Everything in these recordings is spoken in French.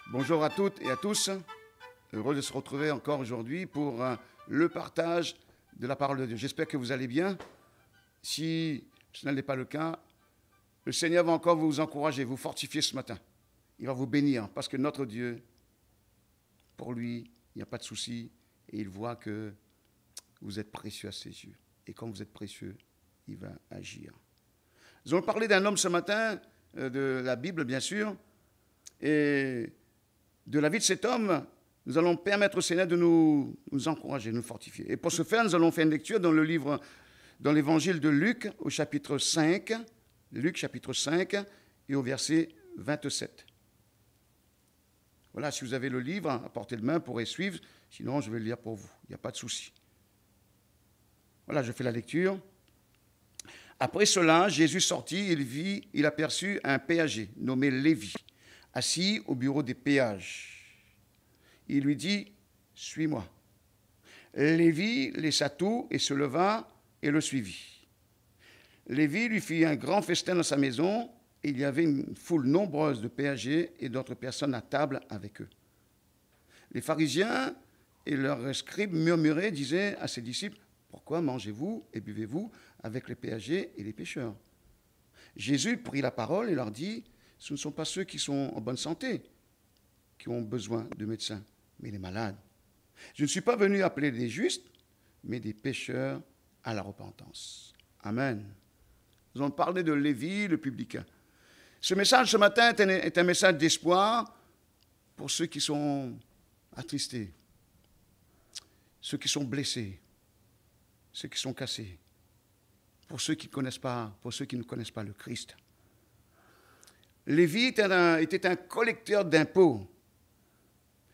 Bonjour à toutes et à tous. Heureux de se retrouver encore aujourd'hui pour le partage de la parole de Dieu. J'espère que vous allez bien. Si ce n'est pas le cas, le Seigneur va encore vous encourager, vous fortifier ce matin. Il va vous bénir parce que notre Dieu, pour lui, il n'y a pas de souci et il voit que vous êtes précieux à ses yeux. Et quand vous êtes précieux, il va agir. Nous allons parler d'un homme ce matin, de la Bible bien sûr, et de la vie de cet homme, nous allons permettre au Seigneur de nous encourager, de nous fortifier. Et pour ce faire, nous allons faire une lecture dans dans l'évangile de Luc, au chapitre 5, Luc chapitre 5, et au verset 27. Voilà, si vous avez le livre à portée de main, vous pourrez suivre, sinon je vais le lire pour vous, il n'y a pas de souci. Voilà, je fais la lecture. Après cela, Jésus sortit, il aperçut un péager nommé Lévi, assis au bureau des péages. Il lui dit, « Suis-moi. » Lévi laissa tout et se leva et le suivit. Lévi lui fit un grand festin dans sa maison, et il y avait une foule nombreuse de péagers et d'autres personnes à table avec eux. Les pharisiens et leurs scribes murmuraient, disaient à ses disciples, « Pourquoi mangez-vous et buvez-vous avec les péagers et les pécheurs ?» Jésus prit la parole et leur dit, « Ce ne sont pas ceux qui sont en bonne santé qui ont besoin de médecins, mais les malades. Je ne suis pas venu appeler des justes, mais des pécheurs à la repentance. » Amen. Nous allons parler de Lévi, le publicain. Ce message ce matin est un message d'espoir pour ceux qui sont attristés, ceux qui sont blessés, ceux qui sont cassés, pour ceux qui ne connaissent pas le Christ. Lévi était un collecteur d'impôts.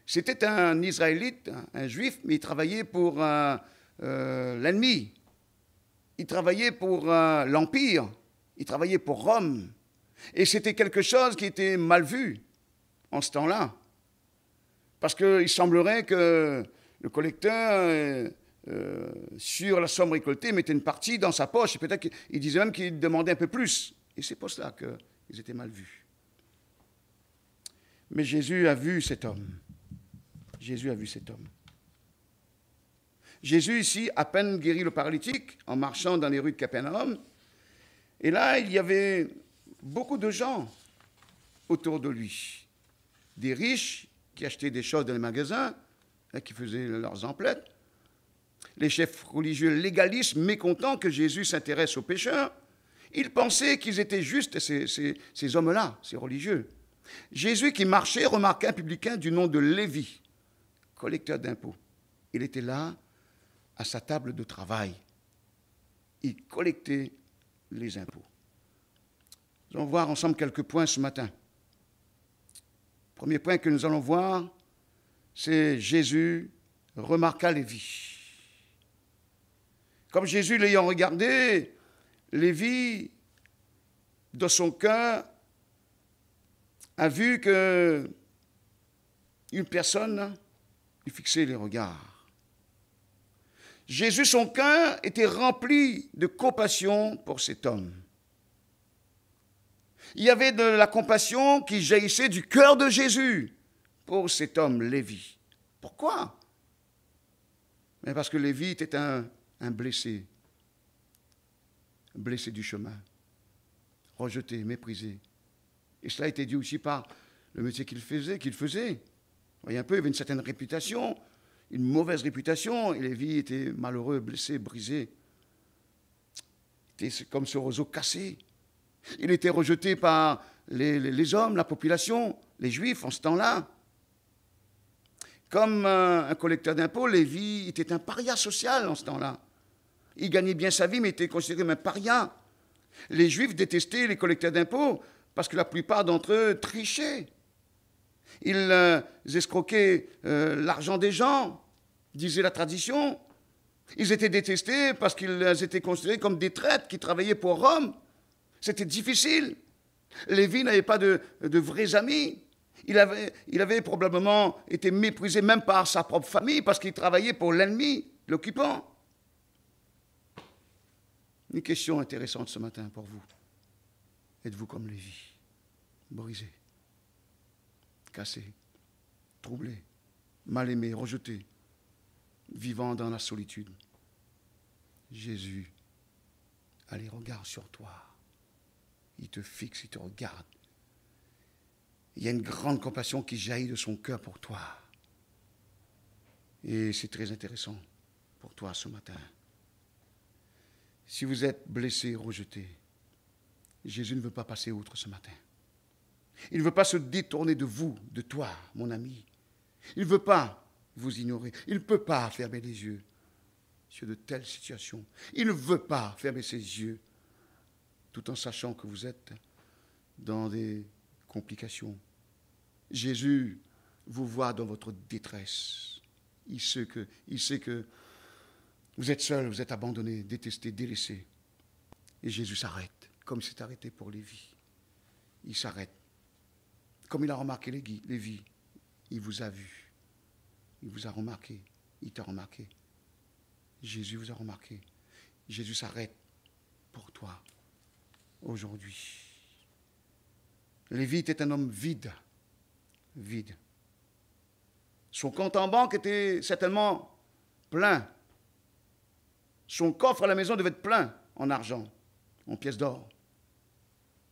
C'était un Israélite, un Juif, mais il travaillait pour l'ennemi. Il travaillait pour l'Empire. Il travaillait pour Rome. Et c'était quelque chose qui était mal vu en ce temps-là. Parce qu'il semblerait que le collecteur, sur la somme récoltée, mettait une partie dans sa poche. Et peut-être qu'il disait même qu'il demandait un peu plus. Et c'est pour cela qu'ils étaient mal vus. Mais Jésus a vu cet homme. Jésus a vu cet homme. Jésus, ici, à peine guérit le paralytique en marchant dans les rues de Capernaum. Et là, il y avait beaucoup de gens autour de lui. Des riches qui achetaient des choses dans les magasins, qui faisaient leurs emplettes. Les chefs religieux légalistes, mécontents que Jésus s'intéresse aux pécheurs. Ils pensaient qu'ils étaient justes, ces hommes-là, ces religieux. Jésus qui marchait remarqua un publicain du nom de Lévi, collecteur d'impôts. Il était là, à sa table de travail. Il collectait les impôts. Nous allons voir ensemble quelques points ce matin. Premier point que nous allons voir, c'est Jésus remarqua Lévi. Comme Jésus l'ayant regardé, Lévi, dans son cœur, a vu qu'une personne lui fixait les regards. Jésus, son cœur était rempli de compassion pour cet homme. Il y avait de la compassion qui jaillissait du cœur de Jésus pour cet homme, Lévi. Pourquoi? Mais parce que Lévi était un blessé du chemin, rejeté, méprisé. Et cela a été dit aussi par le métier qu'il faisait. Vous voyez un peu, il avait une certaine réputation, une mauvaise réputation, et Lévi était malheureux, blessé, brisé. Il était comme ce roseau cassé. Il était rejeté par les hommes, la population, les Juifs en ce temps-là. Comme un collecteur d'impôts, Lévi était un paria social en ce temps-là. Il gagnait bien sa vie, mais était considéré comme un paria. Les Juifs détestaient les collecteurs d'impôts parce que la plupart d'entre eux trichaient. Ils escroquaient l'argent des gens, disait la tradition. Ils étaient détestés parce qu'ils étaient considérés comme des traîtres qui travaillaient pour Rome. C'était difficile. Lévi n'avait pas de vrais amis. Il avait probablement été méprisé même par sa propre famille parce qu'il travaillait pour l'ennemi, l'occupant. Une question intéressante ce matin pour vous. Êtes-vous comme Lévi, brisé, cassé, troublé, mal aimé, rejeté, vivant dans la solitude. Jésus a les regards sur toi. Il te fixe, il te regarde. Il y a une grande compassion qui jaillit de son cœur pour toi. Et c'est très intéressant pour toi ce matin. Si vous êtes blessé, rejeté, Jésus ne veut pas passer outre ce matin. Il ne veut pas se détourner de vous, de toi, mon ami. Il ne veut pas vous ignorer. Il ne peut pas fermer les yeux sur de telles situations. Il ne veut pas fermer ses yeux tout en sachant que vous êtes dans des complications. Jésus vous voit dans votre détresse. Il sait que vous êtes seul, vous êtes abandonné, détesté, délaissé. Et Jésus s'arrête, comme il s'est arrêté pour Lévi. Il s'arrête. Comme il a remarqué Lévi, il vous a vu. Il vous a remarqué. Il t'a remarqué. Jésus vous a remarqué. Jésus s'arrête pour toi aujourd'hui. Lévi était un homme vide. Vide. Son compte en banque était certainement plein. Son coffre à la maison devait être plein en argent, en pièces d'or.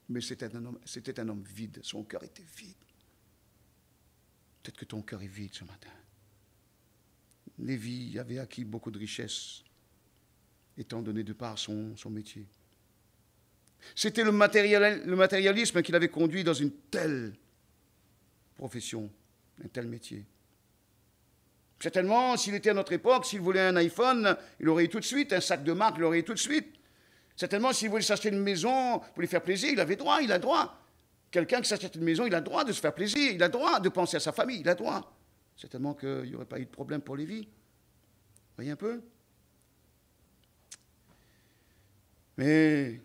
Mais c'était un homme vide. Son cœur était vide. Peut-être que ton cœur est vide ce matin. Lévi avait acquis beaucoup de richesses, étant donné de par son métier. C'était le matérialisme qui l'avait conduit dans une telle profession, un tel métier. Certainement, s'il était à notre époque, s'il voulait un iPhone, il aurait eu tout de suite, un sac de marque, il aurait eu tout de suite. Certainement, s'il voulait s'acheter une maison pour lui faire plaisir, il avait droit, il a droit. Quelqu'un qui s'achète une maison, il a droit de se faire plaisir, il a droit de penser à sa famille, il a droit. Certainement qu'il n'y aurait pas eu de problème pour Lévi. Voyez un peu? Mais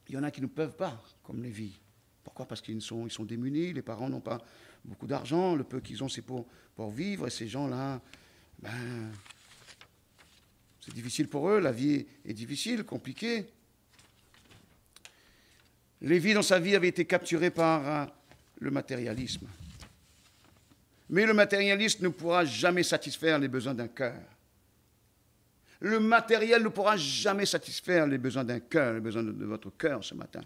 il y en a qui ne peuvent pas, comme Lévi. Pourquoi? Parce qu'ils sont démunis, les parents n'ont pas beaucoup d'argent, le peu qu'ils ont, c'est pour vivre, et ces gens-là, c'est difficile pour eux, la vie est difficile, compliquée. Lévi, dans sa vie, avait été capturé par le matérialisme. Mais le matérialiste ne pourra jamais satisfaire les besoins d'un cœur. Le matériel ne pourra jamais satisfaire les besoins d'un cœur, les besoins de votre cœur ce matin.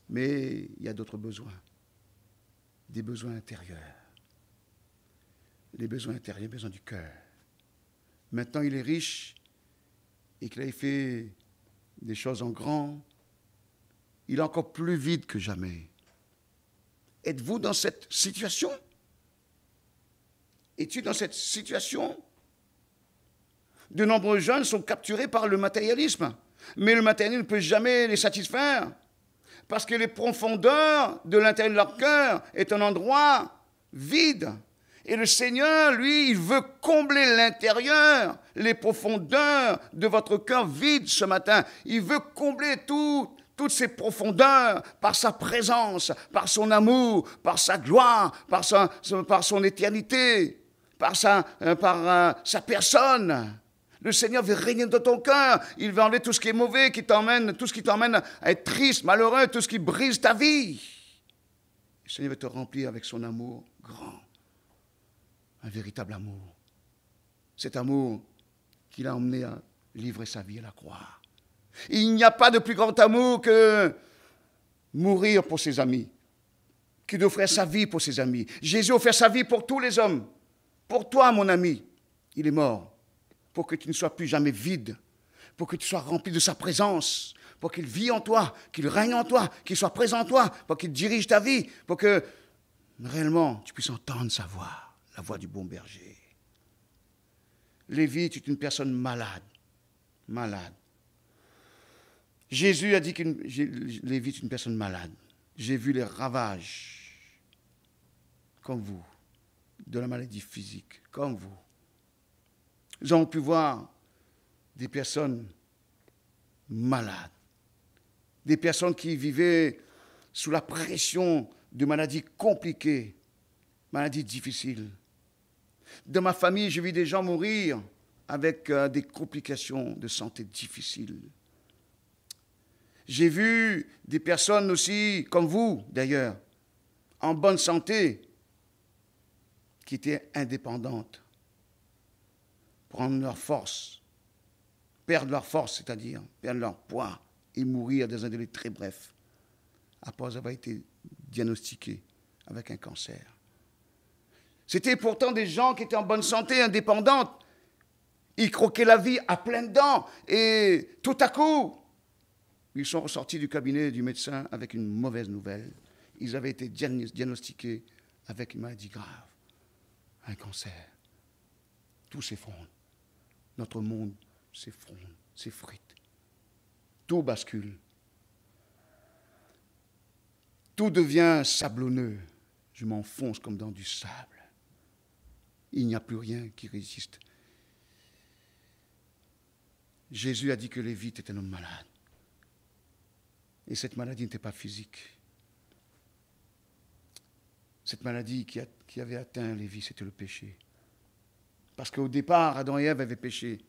Mais il y a d'autres besoins, des besoins intérieurs. Les besoins intérieurs, les besoins du cœur. Maintenant, il est riche et qu'il a fait des choses en grand. Il est encore plus vide que jamais. Êtes-vous dans cette situation? Es-tu dans cette situation? De nombreux jeunes sont capturés par le matérialisme. Mais le matérialisme ne peut jamais les satisfaire. Parce que les profondeurs de l'intérieur de leur cœur est un endroit vide. Et le Seigneur, lui, il veut combler l'intérieur, les profondeurs de votre cœur vide ce matin. Il veut combler toutes ces profondeurs par sa présence, par son amour, par sa gloire, par son éternité, par sa personne. Le Seigneur veut régner dans ton cœur. Il veut enlever tout ce qui est mauvais, tout ce qui t'emmène à être triste, malheureux, tout ce qui brise ta vie. Le Seigneur veut te remplir avec son amour grand. Un véritable amour. Cet amour qui l'a emmené à livrer sa vie à la croix. Il n'y a pas de plus grand amour que mourir pour ses amis, que d'offrir sa vie pour ses amis. Jésus a offert sa vie pour tous les hommes. Pour toi, mon ami, il est mort. Pour que tu ne sois plus jamais vide, pour que tu sois rempli de sa présence, pour qu'il vit en toi, qu'il règne en toi, qu'il soit présent en toi, pour qu'il dirige ta vie, pour que réellement tu puisses entendre sa voix, la voix du bon berger. Lévi est une personne malade, malade. Jésus a dit que Lévi est une personne malade. J'ai vu les ravages, comme vous, de la maladie physique, comme vous. Nous avons pu voir des personnes malades, des personnes qui vivaient sous la pression de maladies compliquées, maladies difficiles. Dans ma famille, j'ai vu des gens mourir avec des complications de santé difficiles. J'ai vu des personnes aussi, comme vous d'ailleurs, en bonne santé, qui étaient indépendantes, prendre leur force, perdre leur force, c'est-à-dire perdre leur poids et mourir dans un délai très bref, après avoir été diagnostiqués avec un cancer. C'était pourtant des gens qui étaient en bonne santé, indépendantes. Ils croquaient la vie à pleines dents. Et tout à coup, ils sont ressortis du cabinet du médecin avec une mauvaise nouvelle. Ils avaient été diagnostiqués avec une maladie grave, un cancer. Tout s'effondre. Notre monde s'effondre, s'effrite. Tout bascule. Tout devient sablonneux. Je m'enfonce comme dans du sable. Il n'y a plus rien qui résiste. Jésus a dit que Lévi était un homme malade. Et cette maladie n'était pas physique. Cette maladie qui avait atteint Lévi, c'était le péché. Parce qu'au départ, Adam et Ève avaient péché.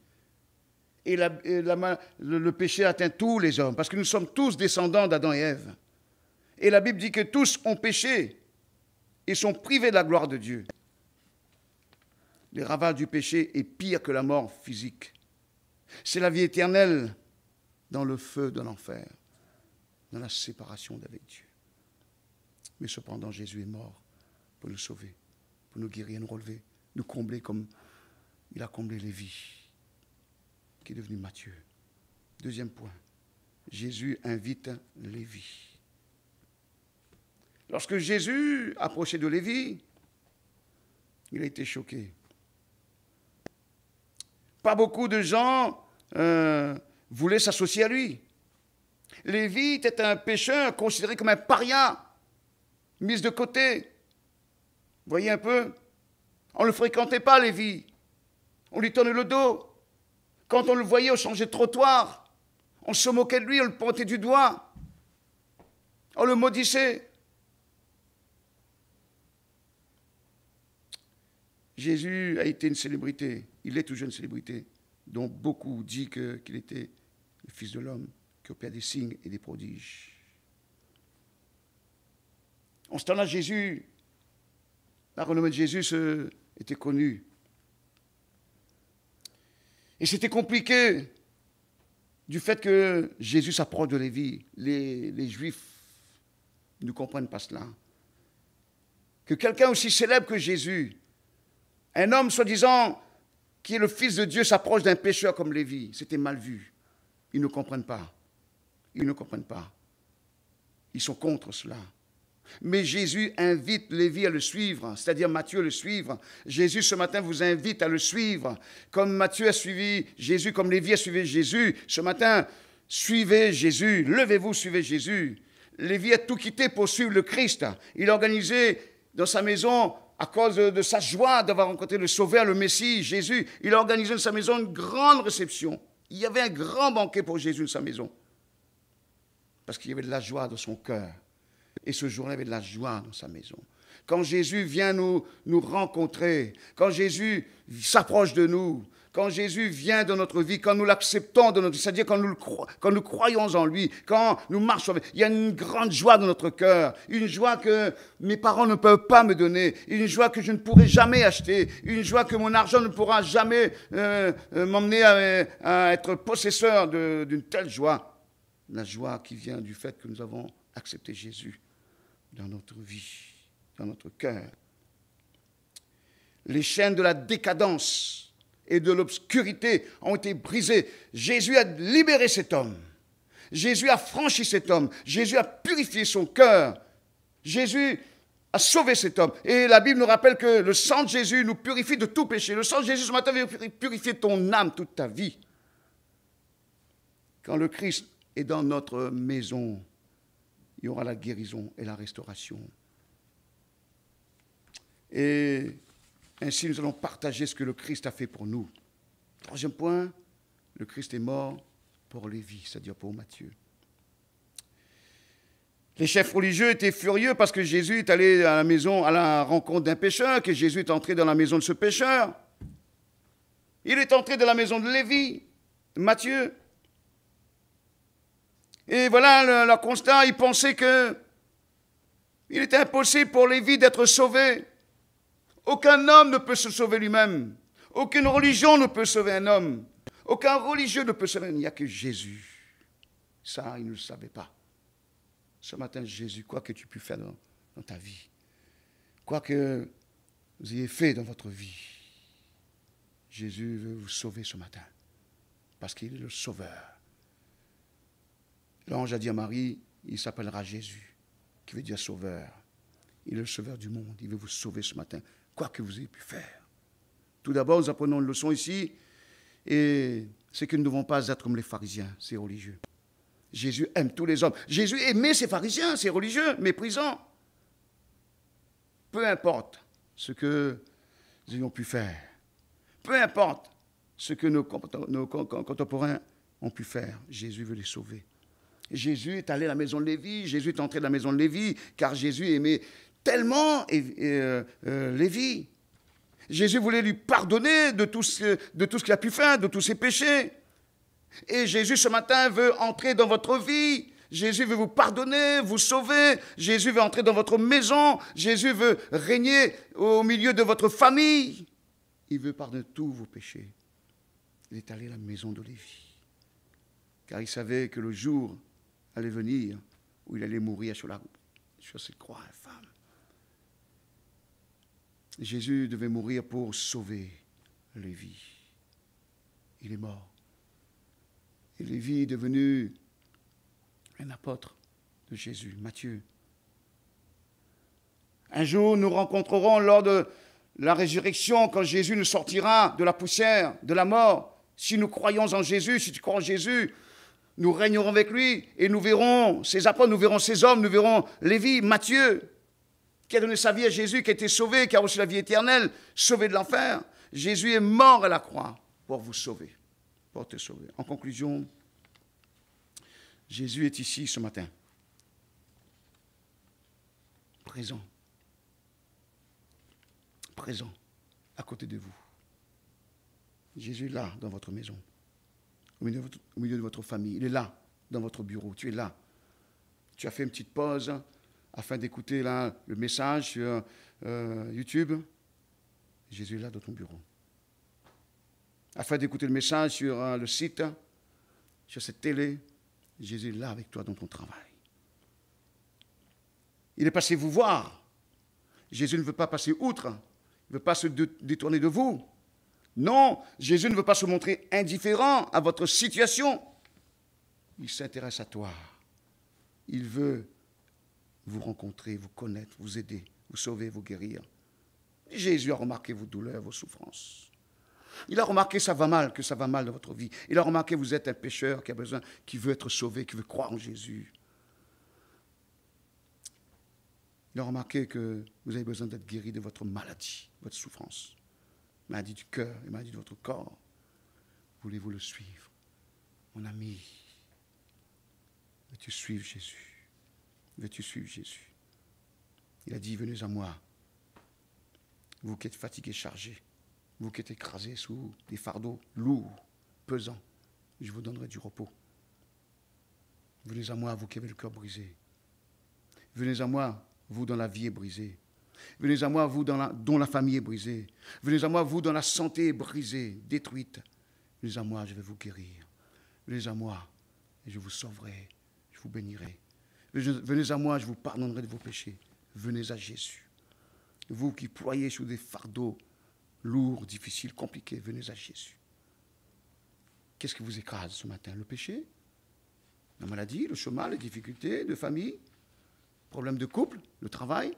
Et le péché atteint tous les hommes, parce que nous sommes tous descendants d'Adam et Ève. Et la Bible dit que tous ont péché et sont privés de la gloire de Dieu. Les ravages du péché est pire que la mort physique. C'est la vie éternelle dans le feu de l'enfer, dans la séparation d'avec Dieu. Mais cependant, Jésus est mort pour nous sauver, pour nous guérir, nous relever, nous combler comme il a comblé Lévi, qui est devenu Matthieu. Deuxième point, Jésus invite Lévi. Lorsque Jésus approchait de Lévi, il a été choqué. Pas beaucoup de gens voulaient s'associer à lui. Lévi était un pécheur considéré comme un paria, mis de côté. Vous voyez un peu? On ne le fréquentait pas, Lévi. On lui tournait le dos. Quand on le voyait, on changeait de trottoir. On se moquait de lui, on le pointait du doigt. On le maudissait. Jésus a été une célébrité. Il est toujours une célébrité, dont beaucoup disent qu'il était le Fils de l'homme, qui opère des signes et des prodiges. En ce temps-là, Jésus, la renommée de Jésus était connue. Et c'était compliqué du fait que Jésus s'approche de Lévi. Les Juifs ne comprennent pas cela. Que quelqu'un aussi célèbre que Jésus, un homme soi-disant qui est le Fils de Dieu, s'approche d'un pécheur comme Lévi, c'était mal vu. Ils ne comprennent pas. Ils ne comprennent pas. Ils sont contre cela. Mais Jésus invite Lévi à le suivre, c'est-à-dire Matthieu à le suivre. Jésus, ce matin, vous invite à le suivre. Comme Matthieu a suivi Jésus, comme Lévi a suivi Jésus, ce matin, suivez Jésus. Levez-vous, suivez Jésus. Lévi a tout quitté pour suivre le Christ. Il a organisé dans sa maison, à cause de sa joie d'avoir rencontré le Sauveur, le Messie, Jésus, il a organisé dans sa maison une grande réception. Il y avait un grand banquet pour Jésus dans sa maison. Parce qu'il y avait de la joie dans son cœur. Et ce jour-là, il y avait de la joie dans sa maison. Quand Jésus vient nous rencontrer, quand Jésus s'approche de nous, quand Jésus vient dans notre vie, quand nous l'acceptons dans notre vie, c'est-à-dire quand nous croyons en lui, quand nous marchons avec, il y a une grande joie dans notre cœur, une joie que mes parents ne peuvent pas me donner, une joie que je ne pourrai jamais acheter, une joie que mon argent ne pourra jamais m'emmener à être possesseur d'une telle joie. La joie qui vient du fait que nous avons accepté Jésus dans notre vie, dans notre cœur. Les chaînes de la décadence et de l'obscurité ont été brisées. Jésus a libéré cet homme. Jésus a franchi cet homme. Jésus a purifié son cœur. Jésus a sauvé cet homme. Et la Bible nous rappelle que le sang de Jésus nous purifie de tout péché. Le sang de Jésus ce matin vient purifier ton âme toute ta vie. Quand le Christ est dans notre maison, il y aura la guérison et la restauration. Et ainsi, nous allons partager ce que le Christ a fait pour nous. Troisième point, le Christ est mort pour Lévi, c'est-à-dire pour Matthieu. Les chefs religieux étaient furieux parce que Jésus est allé à la maison, à la rencontre d'un pécheur, que Jésus est entré dans la maison de ce pécheur. Il est entré dans la maison de Lévi, Matthieu. Et voilà le constat, ils pensaient que Il était impossible pour Lévi d'être sauvé. Aucun homme ne peut se sauver lui-même. Aucune religion ne peut sauver un homme. Aucun religieux ne peut sauver. Il n'y a que Jésus. Ça, il ne le savait pas. Ce matin, Jésus, quoi que tu puisses faire dans ta vie, quoi que vous ayez fait dans votre vie, Jésus veut vous sauver ce matin. Parce qu'il est le sauveur. L'ange a dit à Marie, il s'appellera Jésus, qui veut dire sauveur. Il est le sauveur du monde. Il veut vous sauver ce matin, quoi que vous ayez pu faire. Tout d'abord, nous apprenons une leçon ici, et c'est que nous ne devons pas être comme les pharisiens, ces religieux. Jésus aime tous les hommes. Jésus aimait ces pharisiens, ces religieux, méprisants. Peu importe ce que nous ayons pu faire, peu importe ce que nos contemporains ont pu faire, Jésus veut les sauver. Jésus est allé à la maison de Lévi, Jésus est entré dans la maison de Lévi, car Jésus aimait tellement Lévi. Jésus voulait lui pardonner de tout ce qu'il a pu faire, de tous ses péchés. Et Jésus, ce matin, veut entrer dans votre vie. Jésus veut vous pardonner, vous sauver. Jésus veut entrer dans votre maison. Jésus veut régner au milieu de votre famille. Il veut pardonner tous vos péchés. Il est allé à la maison de Lévi, car il savait que le jour allait venir où il allait mourir sur cette croix infâme. Jésus devait mourir pour sauver Lévi. Il est mort. Et Lévi est devenu un apôtre de Jésus, Matthieu. Un jour, nous rencontrerons lors de la résurrection, quand Jésus nous sortira de la poussière, de la mort. Si nous croyons en Jésus, si tu crois en Jésus, nous régnerons avec lui et nous verrons ses apôtres, nous verrons ses hommes, nous verrons Lévi, Matthieu, qui a donné sa vie à Jésus, qui a été sauvé, qui a reçu la vie éternelle, sauvé de l'enfer. Jésus est mort à la croix pour vous sauver, pour te sauver. En conclusion, Jésus est ici ce matin, présent, à côté de vous. Jésus est là dans votre maison, au milieu de votre famille. Il est là dans votre bureau, tu es là. Tu as fait une petite pause afin d'écouter le message sur YouTube. Jésus est là dans ton bureau. Afin d'écouter le message sur le site, sur cette télé, Jésus est là avec toi dans ton travail. Il est passé vous voir. Jésus ne veut pas passer outre. Il ne veut pas se détourner de vous. Non, Jésus ne veut pas se montrer indifférent à votre situation. Il s'intéresse à toi. Il veut vous rencontrer, vous connaître, vous aider, vous sauver, vous guérir. Jésus a remarqué vos douleurs, vos souffrances. Il a remarqué que ça va mal dans votre vie. Il a remarqué que vous êtes un pécheur qui veut être sauvé, qui veut croire en Jésus. Il a remarqué que vous avez besoin d'être guéri de votre maladie, votre souffrance. Maladie du cœur et maladie de votre corps. Voulez-vous le suivre? Mon ami, veux-tu suivre Jésus? Veux-tu suivre Jésus? Il a dit, venez à moi, vous qui êtes fatigués, chargés, vous qui êtes écrasés sous des fardeaux lourds, pesants, je vous donnerai du repos. Venez à moi, vous qui avez le cœur brisé. Venez à moi, vous dont la vie est brisée. Venez à moi, vous dont la famille est brisée. Venez à moi, vous dont la santé est brisée, détruite. Venez à moi, je vais vous guérir. Venez à moi, et je vous sauverai, je vous bénirai. Venez à moi, je vous pardonnerai de vos péchés. Venez à Jésus. Vous qui ployez sous des fardeaux lourds, difficiles, compliqués, venez à Jésus. Qu'est-ce qui vous écrase ce matin? Le péché? La maladie, le chômage, les difficultés de famille, problèmes de couple, le travail,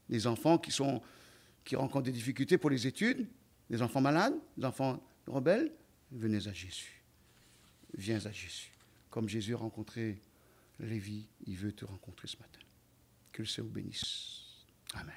les enfants qui rencontrent des difficultés pour les études, les enfants malades, les enfants rebelles, venez à Jésus. Viens à Jésus. Comme Jésus a rencontré Lévi, il veut te rencontrer ce matin. Que le Seigneur vous bénisse. Amen.